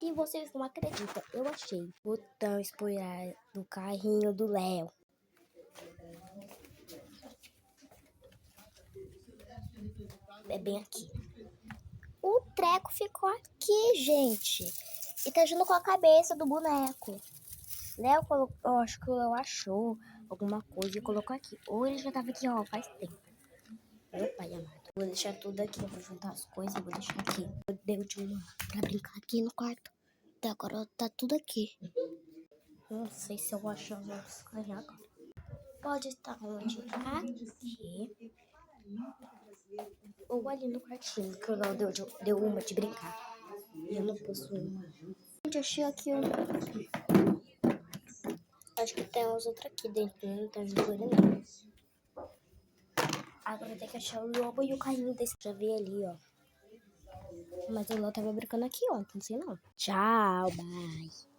E vocês não acreditam, eu achei botão espolhado do carrinho do Léo. É bem aqui. O treco ficou aqui, gente. E tá junto com a cabeça do boneco. Léo colocou, eu acho que o Léo achou alguma coisa e colocou aqui. Ou ele já tava aqui, ó, faz tempo. Meu pai amado. Vou deixar tudo aqui, eu vou juntar as coisas e vou deixar aqui. Deu de uma pra brincar aqui no quarto. Até agora tá tudo aqui. Não sei se eu acho as coisas agora. Pode estar onde? Aqui. Ou ali no quartinho, que o Léo deu uma de brincar. E eu não possuo uma. Gente, achei aqui um. Acho que tem uns outros aqui dentro, não tá jogando não. Agora tem que achar o lobo e o carrinho desse. Já vi ali, ó. Mas o Léo tava brincando aqui ontem, não sei não. Tchau, bye.